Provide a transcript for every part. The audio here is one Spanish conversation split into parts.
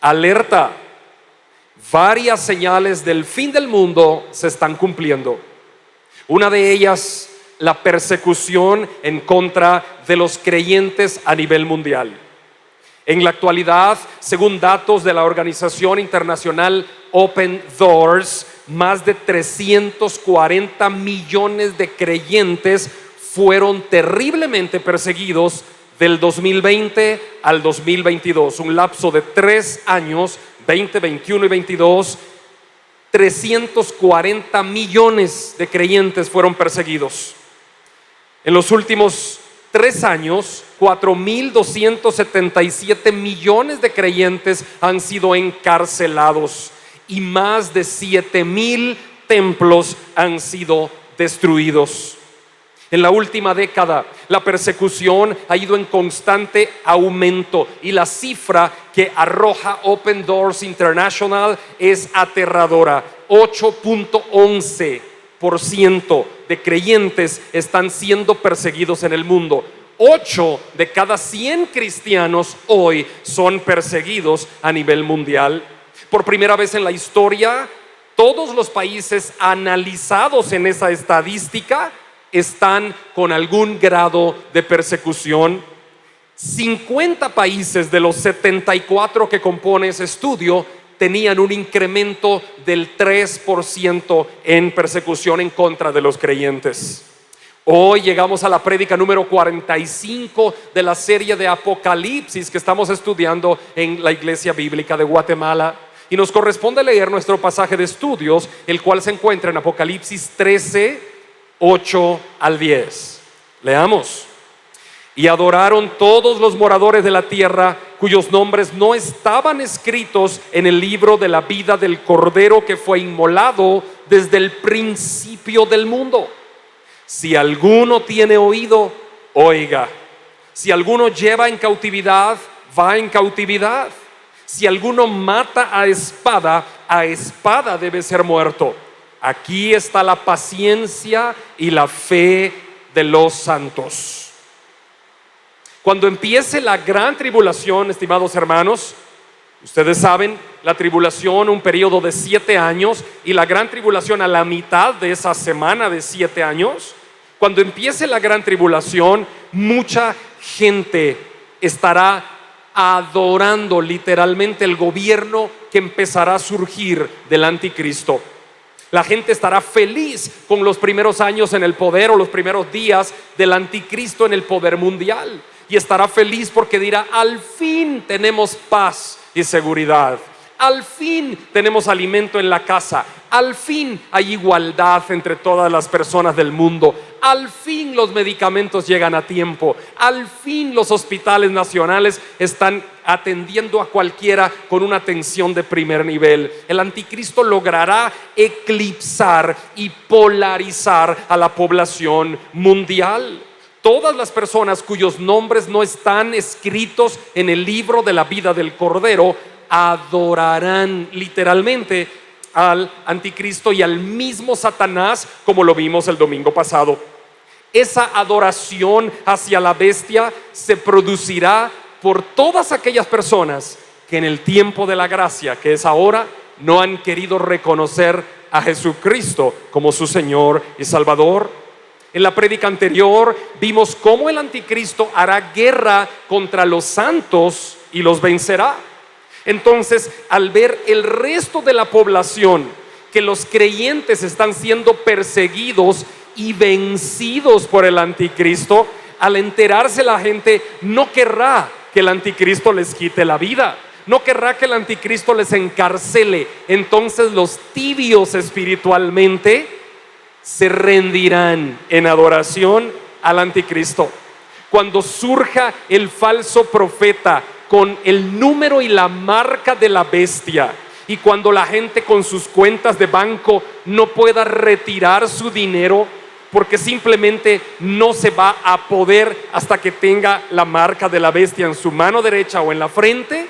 Alerta, varias señales del fin del mundo se están cumpliendo. Una de ellas, la persecución en contra de los creyentes a nivel mundial. En la actualidad, según datos de la organización internacional Open Doors, más de 340 millones de creyentes fueron terriblemente perseguidos del 2020 al 2022, un lapso de 3 años, 20, 21 y 22. 340 millones de creyentes fueron perseguidos. En los últimos 3 años, 4.277 millones de creyentes han sido encarcelados y más de 7.000 templos han sido destruidos. En la última década, la persecución ha ido en constante aumento y la cifra que arroja Open Doors International es aterradora. 8.11% de creyentes están siendo perseguidos en el mundo. 8 de cada 100 cristianos hoy son perseguidos a nivel mundial. Por primera vez en la historia, todos los países analizados en esa estadística están con algún grado de persecución. 50 países de los 74 que compone ese estudio tenían un incremento del 3% en persecución en contra de los creyentes. Hoy llegamos a la prédica número 45 de la serie de Apocalipsis que estamos estudiando en la Iglesia Bíblica de Guatemala. Y nos corresponde leer nuestro pasaje de estudios, el cual se encuentra en Apocalipsis 13, 8 al 10. Leamos. Y adoraron todos los moradores de la tierra cuyos nombres no estaban escritos en el libro de la vida del Cordero que fue inmolado desde el principio del mundo. Si alguno tiene oído, oiga. Si alguno lleva en cautividad, va en cautividad. Si alguno mata a espada debe ser muerto. Aquí está la paciencia y la fe de los santos. Cuando empiece la gran tribulación, estimados hermanos, ustedes saben, la tribulación, un periodo de 7 años, y la gran tribulación a la mitad de esa semana de 7 años. Cuando empiece la gran tribulación, mucha gente estará adorando literalmente el gobierno que empezará a surgir del anticristo. La gente estará feliz con los primeros años en el poder o los primeros días del anticristo en el poder mundial. Y estará feliz porque dirá: al fin tenemos paz y seguridad. Al fin tenemos alimento en la casa. Al fin hay igualdad entre todas las personas del mundo. Al fin los medicamentos llegan a tiempo. Al fin los hospitales nacionales están atendiendo a cualquiera con una atención de primer nivel. El anticristo logrará eclipsar y polarizar a la población mundial. Todas las personas cuyos nombres no están escritos en el libro de la vida del Cordero adorarán literalmente al anticristo y al mismo Satanás, como lo vimos el domingo pasado. Esa adoración hacia la bestia se producirá por todas aquellas personas que en el tiempo de la gracia, que es ahora, no han querido reconocer a Jesucristo como su Señor y Salvador. En la prédica anterior vimos cómo el anticristo hará guerra contra los santos y los vencerá. Entonces, al ver el resto de la población que los creyentes están siendo perseguidos y vencidos por el anticristo, al enterarse la gente no querrá que el anticristo les quite la vida, no querrá que el anticristo les encarcele. Entonces los tibios espiritualmente se rendirán en adoración al anticristo. Cuando surja el falso profeta con el número y la marca de la bestia, y cuando la gente con sus cuentas de banco no pueda retirar su dinero porque simplemente no se va a poder hasta que tenga la marca de la bestia en su mano derecha o en la frente,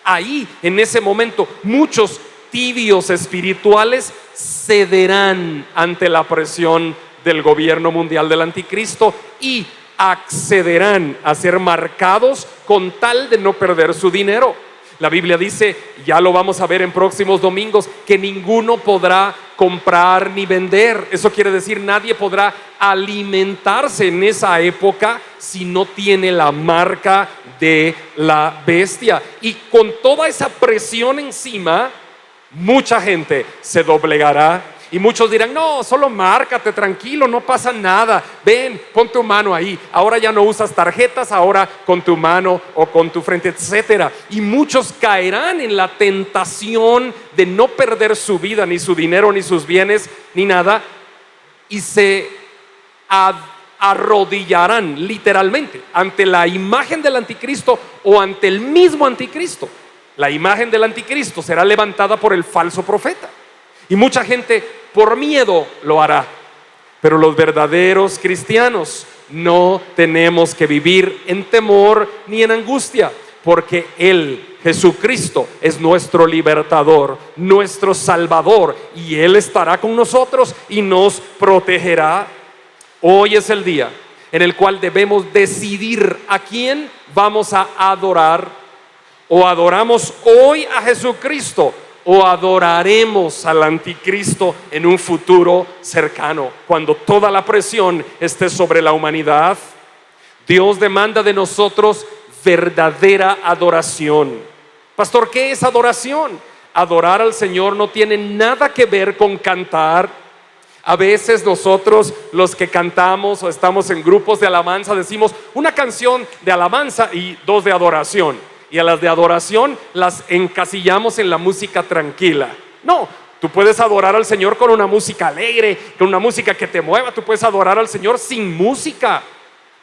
ahí en ese momento muchos tibios espirituales cederán ante la presión del gobierno mundial del anticristo y accederán a ser marcados con tal de no perder su dinero. La Biblia dice, ya lo vamos a ver en próximos domingos, que ninguno podrá comprar ni vender. Eso quiere decir, nadie podrá alimentarse en esa época si no tiene la marca de la bestia. Y con toda esa presión encima, mucha gente se doblegará. Y muchos dirán, no, solo márcate, tranquilo, no pasa nada. Ven, pon tu mano ahí. Ahora ya no usas tarjetas, ahora con tu mano o con tu frente, etcétera. Y muchos caerán en la tentación de no perder su vida, ni su dinero, ni sus bienes, ni nada. Y se arrodillarán literalmente ante la imagen del anticristo o ante el mismo anticristo. La imagen del anticristo será levantada por el falso profeta. Y mucha gente por miedo lo hará. Pero los verdaderos cristianos no tenemos que vivir en temor ni en angustia, porque Él, Jesucristo, es nuestro libertador, nuestro salvador, y Él estará con nosotros y nos protegerá. Hoy es el día en el cual debemos decidir a quién vamos a adorar. O adoramos hoy a Jesucristo, o adoraremos al anticristo en un futuro cercano, cuando toda la presión esté sobre la humanidad. Dios demanda de nosotros verdadera adoración. Pastor, ¿qué es adoración? Adorar al Señor no tiene nada que ver con cantar. A veces nosotros, los que cantamos o estamos en grupos de alabanza, decimos una canción de alabanza y dos de adoración. Y a las de adoración las encasillamos en la música tranquila. No, tú puedes adorar al Señor con una música alegre, con una música que te mueva. Tú puedes adorar al Señor sin música,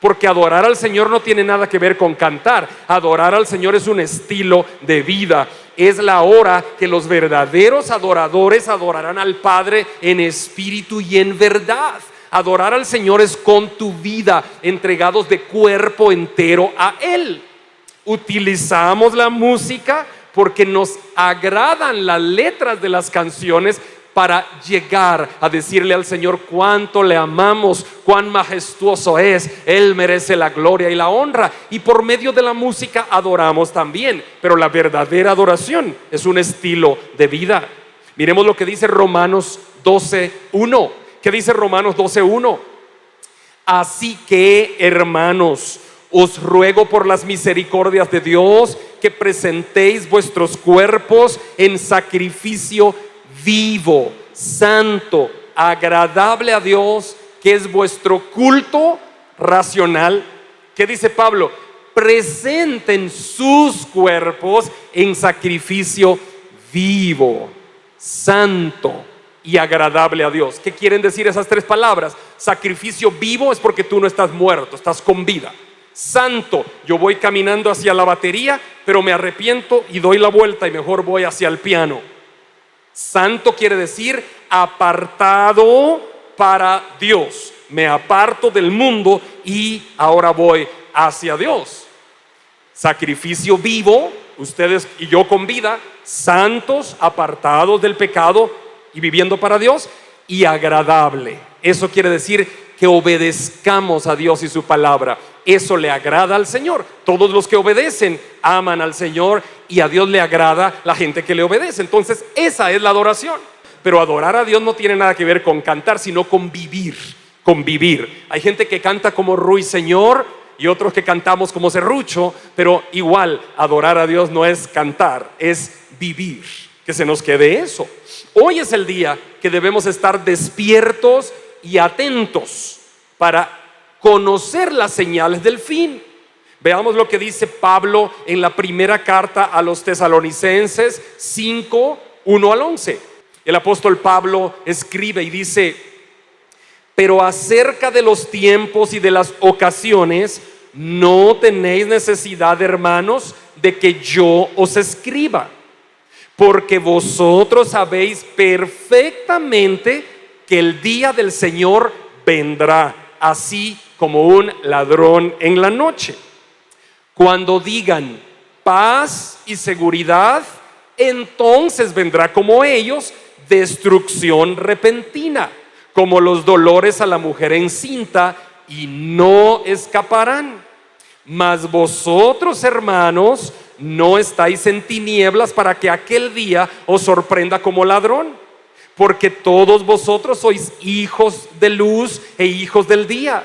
porque adorar al Señor no tiene nada que ver con cantar. Adorar al Señor es un estilo de vida. Es la hora que los verdaderos adoradores adorarán al Padre en espíritu y en verdad. Adorar al Señor es con tu vida, entregados de cuerpo entero a Él. Utilizamos la música porque nos agradan las letras de las canciones para llegar a decirle al Señor cuánto le amamos, cuán majestuoso es. Él merece la gloria y la honra. Y por medio de la música adoramos también. Pero la verdadera adoración es un estilo de vida. Miremos lo que dice Romanos 12:1. ¿Qué dice Romanos 12:1? Así que, hermanos, os ruego por las misericordias de Dios que presentéis vuestros cuerpos en sacrificio vivo, santo, agradable a Dios, que es vuestro culto racional. ¿Qué dice Pablo? Presenten sus cuerpos en sacrificio vivo, santo y agradable a Dios. ¿Qué quieren decir esas tres palabras? Sacrificio vivo es porque tú no estás muerto, estás con vida. Santo, yo voy caminando hacia la batería, pero me arrepiento y doy la vuelta y mejor voy hacia el piano. Santo quiere decir apartado para Dios. Me aparto del mundo y ahora voy hacia Dios. Sacrificio vivo, ustedes y yo con vida, santos, apartados del pecado y viviendo para Dios, y agradable. Eso quiere decir que obedezcamos a Dios y su palabra. Eso le agrada al Señor. Todos los que obedecen aman al Señor, y a Dios le agrada la gente que le obedece. Entonces esa es la adoración. Pero adorar a Dios no tiene nada que ver con cantar, sino con vivir. Convivir. Hay gente que canta como Ruiseñor y otros que cantamos como Serrucho, pero igual adorar a Dios no es cantar, es vivir. Que se nos quede eso. Hoy es el día que debemos estar despiertos y atentos para conocer las señales del fin. Veamos lo que dice Pablo en la primera carta a los Tesalonicenses 5:1-11. El apóstol Pablo escribe y dice: pero acerca de los tiempos y de las ocasiones no tenéis necesidad, hermanos, de que yo os escriba, porque vosotros sabéis perfectamente que el día del Señor vendrá, así como un ladrón en la noche. Cuando digan paz y seguridad, entonces vendrá como ellos destrucción repentina, como los dolores a la mujer encinta, y no escaparán. Mas vosotros, hermanos, no estáis en tinieblas para que aquel día os sorprenda como ladrón, porque todos vosotros sois hijos de luz e hijos del día.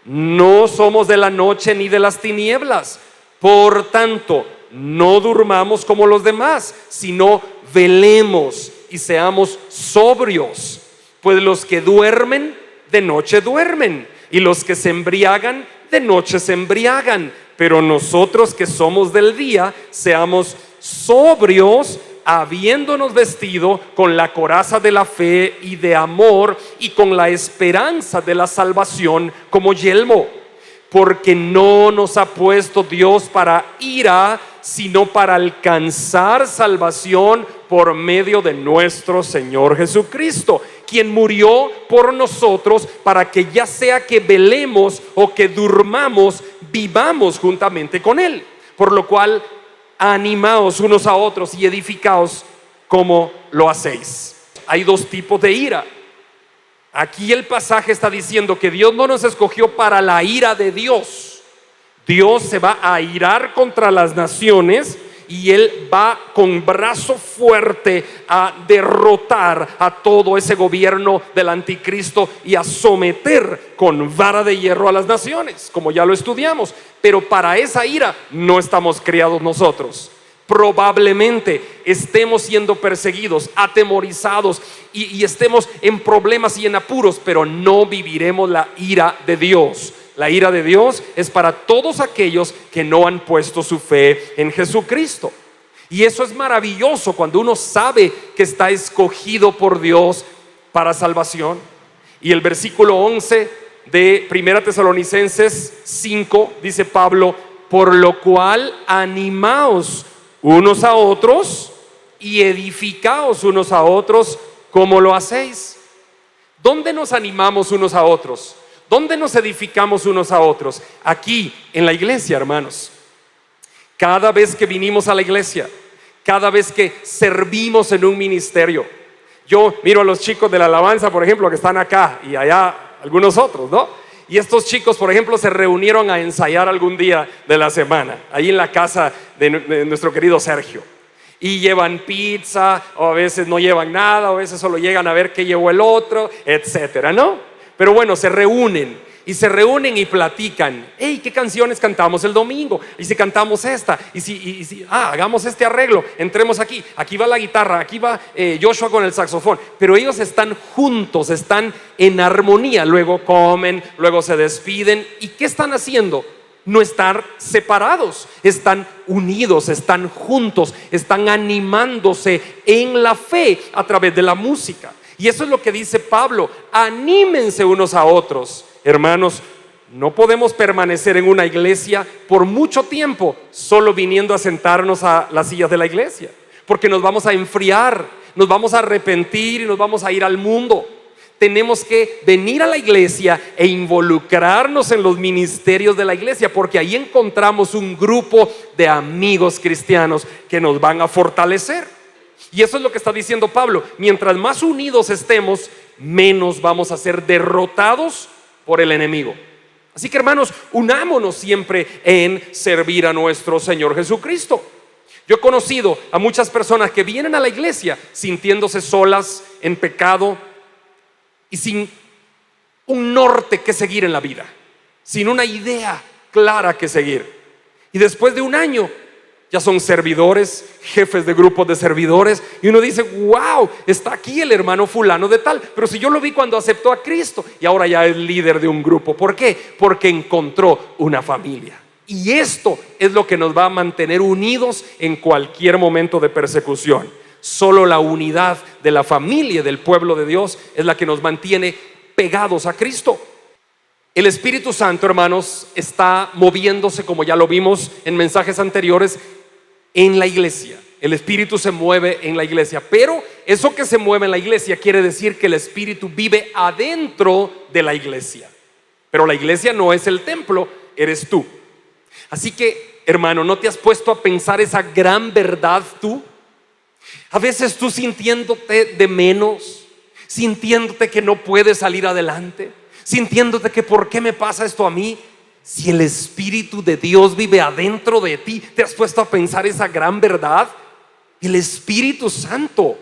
No somos de la noche ni de las tinieblas. Por tanto, no durmamos como los demás, sino velemos y seamos sobrios. Pues los que duermen, de noche duermen, y los que se embriagan, de noche se embriagan. Pero nosotros que somos del día, seamos sobrios, habiéndonos vestido con la coraza de la fe y de amor, y con la esperanza de la salvación como yelmo. Porque no nos ha puesto Dios para ira, sino para alcanzar salvación por medio de nuestro Señor Jesucristo, quien murió por nosotros, para que ya sea que velemos o que durmamos, vivamos juntamente con Él. Por lo cual, animaos unos a otros y edificaos como lo hacéis. Hay dos tipos de ira. Aquí el pasaje está diciendo que Dios no nos escogió para la ira de Dios. Dios se va a irar contra las naciones y Él va con brazo fuerte a derrotar a todo ese gobierno del anticristo y a someter con vara de hierro a las naciones, como ya lo estudiamos. Pero para esa ira no estamos criados nosotros. Probablemente estemos siendo perseguidos, atemorizados y estemos en problemas y en apuros, pero no viviremos la ira de Dios. La ira de Dios es para todos aquellos que no han puesto su fe en Jesucristo. Y eso es maravilloso cuando uno sabe que está escogido por Dios para salvación. Y el versículo 11 de 1 Tesalonicenses 5 dice Pablo: por lo cual animaos unos a otros y edificaos unos a otros como lo hacéis. ¿Dónde nos animamos unos a otros? ¿Dónde nos edificamos unos a otros? Aquí en la iglesia, hermanos. Cada vez que vinimos a la iglesia, cada vez que servimos en un ministerio. Yo miro a los chicos de la alabanza, por ejemplo, que están acá, y allá algunos otros, ¿no? Y estos chicos, por ejemplo, se reunieron a ensayar algún día de la semana, ahí en la casa de nuestro querido Sergio. Y llevan pizza, o a veces no llevan nada, o a veces solo llegan a ver qué llevó el otro, etcétera, ¿no? Pero bueno, se reúnen y platican. Hey, ¿qué canciones cantamos el domingo? Y si cantamos esta, hagamos este arreglo, entremos aquí va la guitarra, aquí va Joshua con el saxofón. Pero ellos están juntos, están en armonía. Luego comen, luego se despiden. ¿Y qué están haciendo? No estar separados, están unidos, están juntos, están animándose en la fe a través de la música. Y eso es lo que dice Pablo: anímense unos a otros. Hermanos, no podemos permanecer en una iglesia por mucho tiempo solo viniendo a sentarnos a las sillas de la iglesia, porque nos vamos a enfriar, nos vamos a arrepentir y nos vamos a ir al mundo. Tenemos que venir a la iglesia e involucrarnos en los ministerios de la iglesia, porque ahí encontramos un grupo de amigos cristianos que nos van a fortalecer. Y eso es lo que está diciendo Pablo: mientras más unidos estemos, menos vamos a ser derrotados por el enemigo. Así que, hermanos, unámonos siempre en servir a nuestro Señor Jesucristo. Yo he conocido a muchas personas que vienen a la iglesia sintiéndose solas, en pecado y sin un norte que seguir en la vida, sin una idea clara que seguir. Y después de un año ya son servidores, jefes de grupos de servidores, y uno dice: wow, está aquí el hermano fulano de tal, pero si yo lo vi cuando aceptó a Cristo, y ahora ya es líder de un grupo. ¿Por qué? Porque encontró una familia. Y esto es lo que nos va a mantener unidos en cualquier momento de persecución. Solo la unidad de la familia del pueblo de Dios es la que nos mantiene pegados a Cristo. El Espíritu Santo, hermanos, está moviéndose, como ya lo vimos en mensajes anteriores, en la iglesia. El Espíritu se mueve en la iglesia, pero eso que se mueve en la iglesia quiere decir que el Espíritu vive adentro de la iglesia. Pero la iglesia no es el templo, eres tú. Así que, hermano, ¿no te has puesto a pensar esa gran verdad tú? A veces tú sintiéndote de menos, sintiéndote que no puedes salir adelante, sintiéndote que ¿por qué me pasa esto a mí? Si el Espíritu de Dios vive adentro de ti, ¿te has puesto a pensar esa gran verdad? El Espíritu Santo,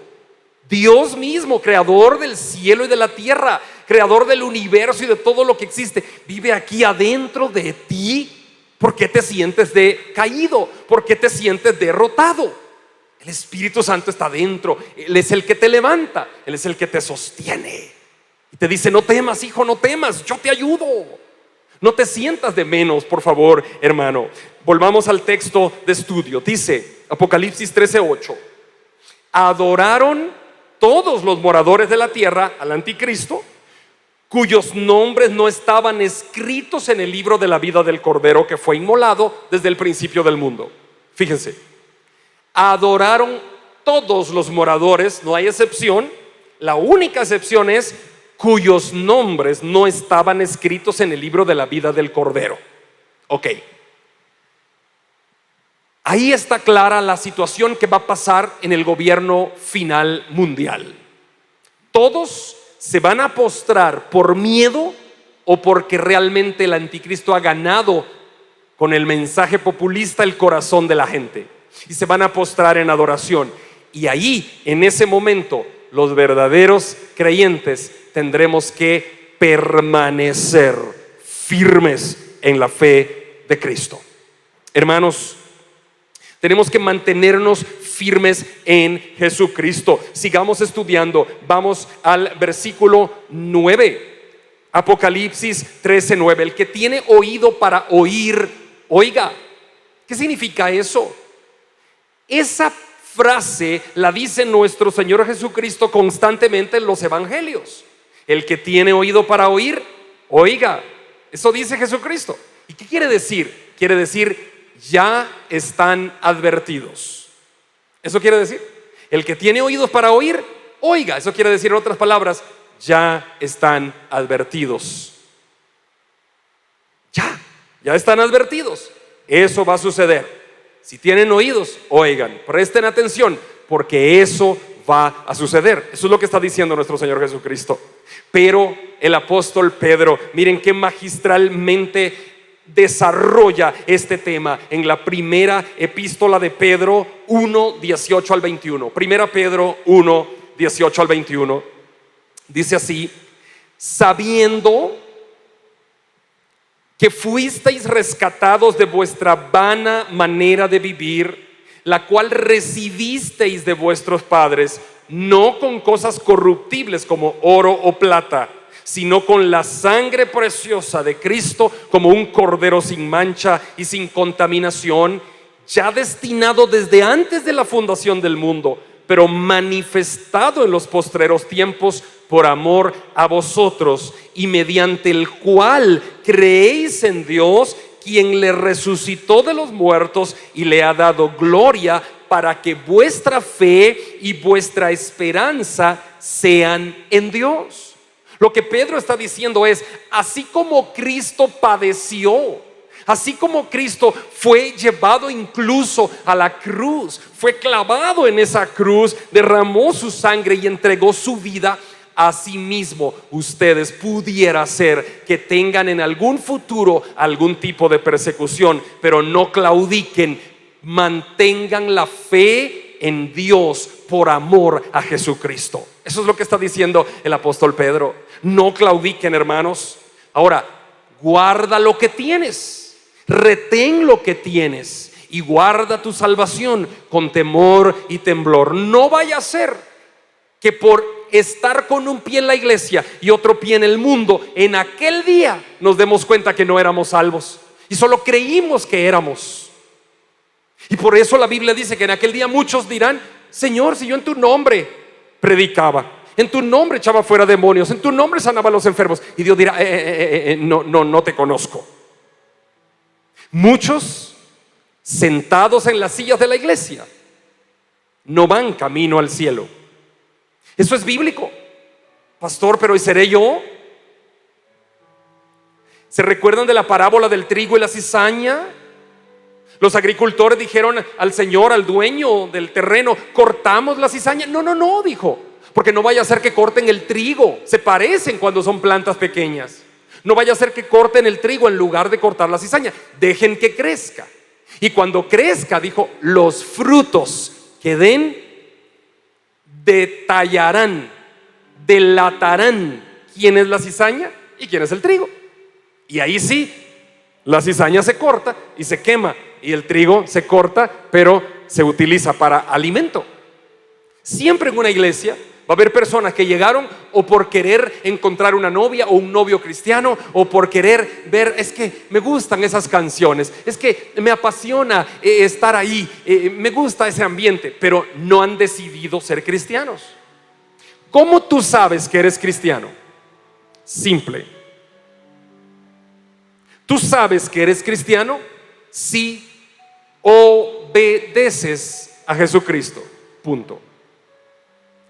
Dios mismo, creador del cielo y de la tierra, creador del universo y de todo lo que existe, vive aquí adentro de ti. ¿Por qué te sientes decaído? ¿Por qué te sientes derrotado? El Espíritu Santo está dentro. Él es el que te levanta, Él es el que te sostiene y te dice: no temas, hijo, no temas, yo te ayudo. No te sientas de menos, por favor, hermano. Volvamos al texto de estudio. Dice Apocalipsis 13:8: adoraron todos los moradores de la tierra al anticristo, cuyos nombres no estaban escritos en el libro de la vida del Cordero que fue inmolado desde el principio del mundo. Fíjense, adoraron todos los moradores, no hay excepción. La única excepción es cuyos nombres no estaban escritos en el libro de la vida del Cordero. Ok, ahí está clara la situación que va a pasar en el gobierno final mundial. Todos se van a postrar por miedo o porque realmente el anticristo ha ganado con el mensaje populista el corazón de la gente, y se van a postrar en adoración. Y ahí, en ese momento, los verdaderos creyentes tendremos que permanecer firmes en la fe de Cristo. Hermanos, tenemos que mantenernos firmes en Jesucristo. Sigamos estudiando. Vamos al versículo 9. Apocalipsis 13:9. El que tiene oído para oír, oiga. ¿Qué significa eso? Esa frase la dice nuestro Señor Jesucristo constantemente en los evangelios. El que tiene oído para oír, oiga. Eso dice Jesucristo. ¿Y qué quiere decir? Quiere decir: ya están advertidos. Eso quiere decir: el que tiene oídos para oír, oiga. Eso quiere decir, en otras palabras, ya están advertidos. Ya están advertidos. Eso va a suceder. Si tienen oídos, oigan, presten atención, porque eso va a suceder. Eso es lo que está diciendo nuestro Señor Jesucristo. Pero el apóstol Pedro, miren qué magistralmente desarrolla este tema en la primera epístola de Pedro 1:18 al 21. Primera Pedro 1:18 al 21. Dice así: sabiendo que fuisteis rescatados de vuestra vana manera de vivir, la cual recibisteis de vuestros padres, no con cosas corruptibles como oro o plata, sino con la sangre preciosa de Cristo, como un cordero sin mancha y sin contaminación, ya destinado desde antes de la fundación del mundo, pero manifestado en los postreros tiempos por amor a vosotros, y mediante el cual creéis en Dios, quien le resucitó de los muertos y le ha dado gloria, para que vuestra fe y vuestra esperanza sean en Dios. Lo que Pedro está diciendo es: así como Cristo padeció, así como Cristo fue llevado incluso a la cruz, fue clavado en esa cruz, derramó su sangre y entregó su vida, asimismo ustedes pudiera ser que tengan en algún futuro algún tipo de persecución, pero no claudiquen, mantengan la fe en Dios por amor a Jesucristo. Eso es lo que está diciendo el apóstol Pedro. No claudiquen, hermanos. Ahora, guarda lo que tienes, retén lo que tienes y guarda tu salvación con temor y temblor. No vaya a ser que por estar con un pie en la iglesia y otro pie en el mundo, en aquel día nos demos cuenta que no éramos salvos y solo creímos que éramos. Y por eso la Biblia dice que en aquel día muchos dirán: Señor, si yo en tu nombre predicaba, en tu nombre echaba fuera demonios, en tu nombre sanaba a los enfermos. Y Dios dirá: no te conozco. Muchos sentados en las sillas de la iglesia no van camino al cielo. Eso es bíblico. Pastor, pero ¿y seré yo? ¿Se recuerdan de la parábola del trigo y la cizaña? Los agricultores dijeron al señor, al dueño del terreno: cortamos la cizaña. No, dijo, porque no vaya a ser que corten el trigo. Se parecen cuando son plantas pequeñas. No vaya a ser que corten el trigo en lugar de cortar la cizaña. Dejen que crezca. Y cuando crezca, dijo, los frutos que den detallarán, delatarán quién es la cizaña y quién es el trigo. Y ahí sí, la cizaña se corta y se quema, y el trigo se corta, pero se utiliza para alimento. Siempre en una iglesia va a haber personas que llegaron o por querer encontrar una novia o un novio cristiano, o por querer ver, es que me gustan esas canciones, es que me apasiona estar ahí, me gusta ese ambiente, pero no han decidido ser cristianos. ¿Cómo tú sabes que eres cristiano? Simple. Tú sabes que eres cristiano si obedeces a Jesucristo. Punto.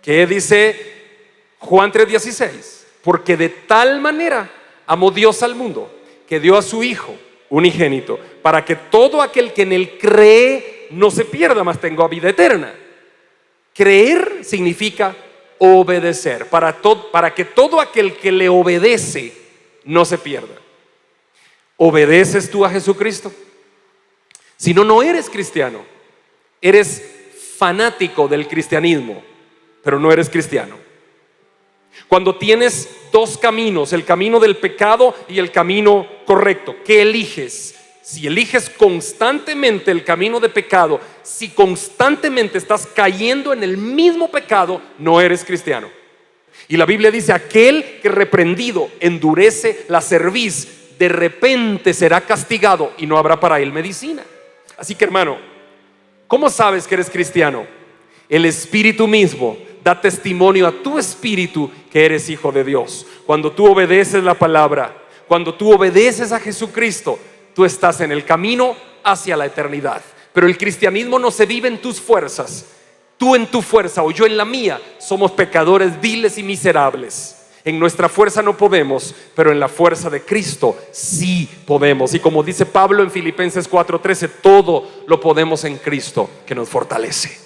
¿Qué dice Juan 3:16? Porque de tal manera amó Dios al mundo, que dio a su Hijo unigénito, para que todo aquel que en él cree no se pierda, mas tenga vida eterna. Creer significa obedecer, para que todo aquel que le obedece no se pierda. ¿Obedeces tú a Jesucristo? Si no, no eres cristiano. Eres fanático del cristianismo, pero no eres cristiano. Cuando tienes dos caminos, el camino del pecado y el camino correcto, ¿qué eliges? Si eliges constantemente el camino de pecado, si constantemente estás cayendo en el mismo pecado, no eres cristiano. Y la Biblia dice, aquel que reprendido endurece la cerviz, de repente será castigado y no habrá para él medicina. Así que, hermano, ¿cómo sabes que eres cristiano? El Espíritu mismo da testimonio a tu espíritu que eres hijo de Dios. Cuando tú obedeces la palabra, cuando tú obedeces a Jesucristo, tú estás en el camino hacia la eternidad. Pero el cristianismo no se vive en tus fuerzas. Tú en tu fuerza o yo en la mía somos pecadores viles y miserables. En nuestra fuerza no podemos, pero en la fuerza de Cristo sí podemos. Y como dice Pablo en Filipenses 4:13, todo lo podemos en Cristo que nos fortalece.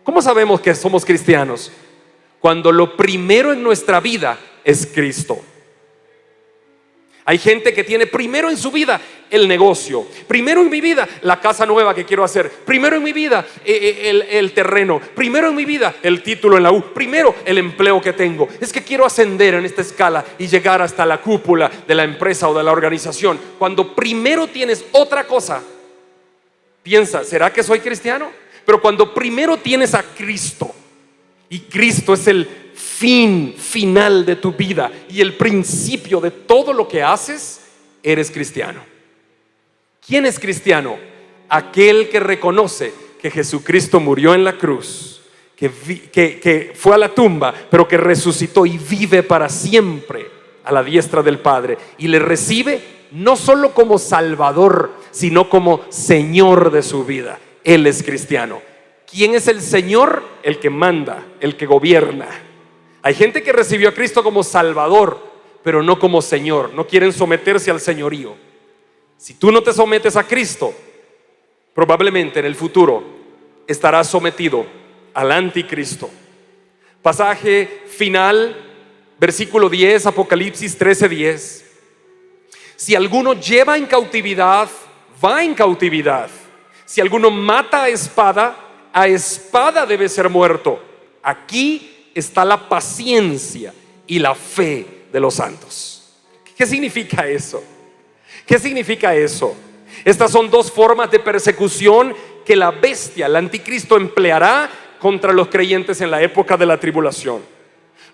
¿Cómo sabemos que somos cristianos? Cuando lo primero en nuestra vida es Cristo. Hay gente que tiene primero en su vida el negocio, primero en mi vida la casa nueva que quiero hacer, primero en mi vida el terreno, primero en mi vida el título en la U, primero el empleo que tengo. Es que quiero ascender en esta escala y llegar hasta la cúpula de la empresa o de la organización. Cuando primero tienes otra cosa, piensa, ¿será que soy cristiano? Pero cuando primero tienes a Cristo, y Cristo es el fin final de tu vida y el principio de todo lo que haces, eres cristiano. ¿Quién es cristiano? Aquel que reconoce que Jesucristo murió en la cruz, que fue a la tumba, pero que resucitó y vive para siempre a la diestra del Padre, y le recibe no solo como Salvador, sino como Señor de su vida. Él es cristiano. ¿Quién es el Señor? El que manda, el que gobierna. Hay gente que recibió a Cristo como Salvador, pero no como Señor. No quieren someterse al señorío. Si tú no te sometes a Cristo, probablemente en el futuro estarás sometido al anticristo. Pasaje final, versículo 10, Apocalipsis 13:10. Si alguno lleva en cautividad, va en cautividad. Si alguno mata a espada debe ser muerto. Aquí está la paciencia y la fe de los santos. ¿Qué significa eso? ¿Qué significa eso? Estas son dos formas de persecución que la bestia, el anticristo, empleará contra los creyentes en la época de la tribulación.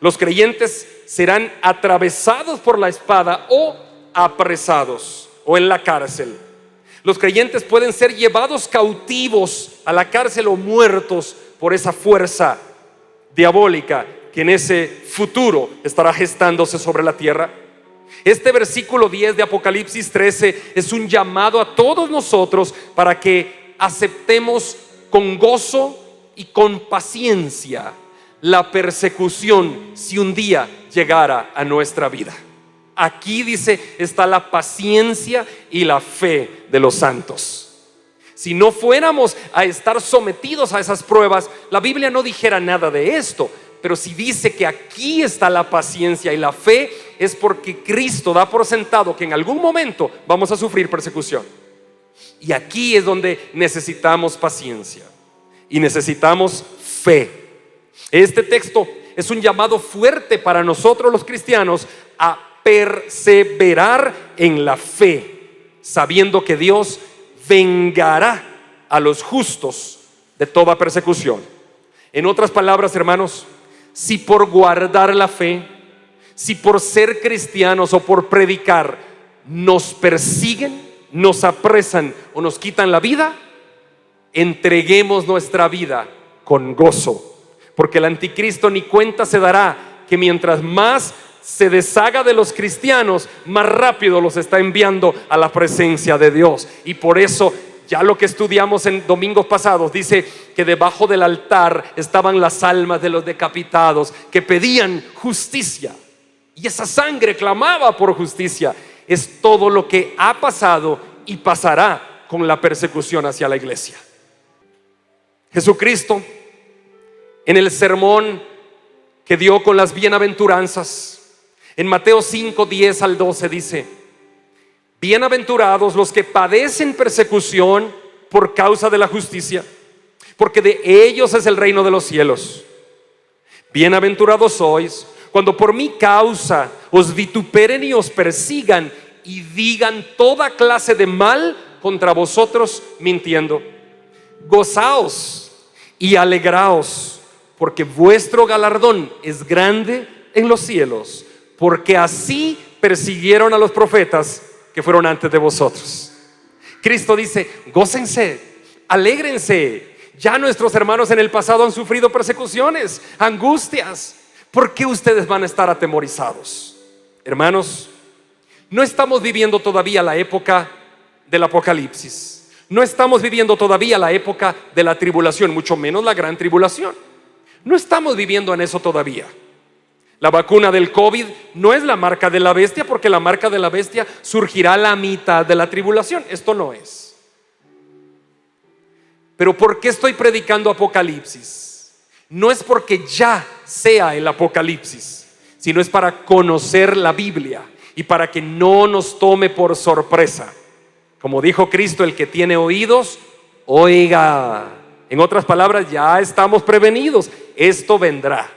Los creyentes serán atravesados por la espada o apresados o en la cárcel. Los creyentes pueden ser llevados cautivos a la cárcel o muertos por esa fuerza diabólica que en ese futuro estará gestándose sobre la tierra. Este versículo 10 de Apocalipsis 13 es un llamado a todos nosotros para que aceptemos con gozo y con paciencia la persecución si un día llegara a nuestra vida. Aquí dice, está la paciencia y la fe de los santos. Si no fuéramos a estar sometidos a esas pruebas, la Biblia no dijera nada de esto. Pero si dice que aquí está la paciencia y la fe, es porque Cristo da por sentado que en algún momento vamos a sufrir persecución. Y aquí es donde necesitamos paciencia y necesitamos fe. Este texto es un llamado fuerte para nosotros los cristianos a perseverar en la fe, sabiendo que Dios vengará a los justos de toda persecución. En otras palabras, hermanos, si por guardar la fe, si por ser cristianos o por predicar nos persiguen, nos apresan o nos quitan la vida, entreguemos nuestra vida con gozo, porque el anticristo ni cuenta se dará que mientras más se deshaga de los cristianos, más rápido los está enviando a la presencia de Dios. Y por eso ya lo que estudiamos en domingos pasados dice que debajo del altar estaban las almas de los decapitados que pedían justicia, y esa sangre clamaba por justicia. Es todo lo que ha pasado y pasará con la persecución hacia la iglesia. Jesucristo, en el sermón que dio con las bienaventuranzas, en Mateo 5, 10 al 12 dice: bienaventurados los que padecen persecución por causa de la justicia, porque de ellos es el reino de los cielos. Bienaventurados sois cuando por mi causa os vituperen y os persigan y digan toda clase de mal contra vosotros mintiendo. Gozaos y alegraos, porque vuestro galardón es grande en los cielos, porque así persiguieron a los profetas que fueron antes de vosotros. Cristo dice: gócense, alégrense. Ya nuestros hermanos en el pasado han sufrido persecuciones, angustias. ¿Por qué ustedes van a estar atemorizados? Hermanos, no estamos viviendo todavía la época del Apocalipsis. No estamos viviendo todavía la época de la tribulación, mucho menos la gran tribulación. No estamos viviendo en eso todavía. La vacuna del COVID no es la marca de la bestia, porque la marca de la bestia surgirá a la mitad de la tribulación. Esto no es. Pero ¿por qué estoy predicando Apocalipsis? No es porque ya sea el Apocalipsis, sino es para conocer la Biblia y para que no nos tome por sorpresa. Como dijo Cristo: el que tiene oídos, oiga. En otras palabras, ya estamos prevenidos. Esto vendrá.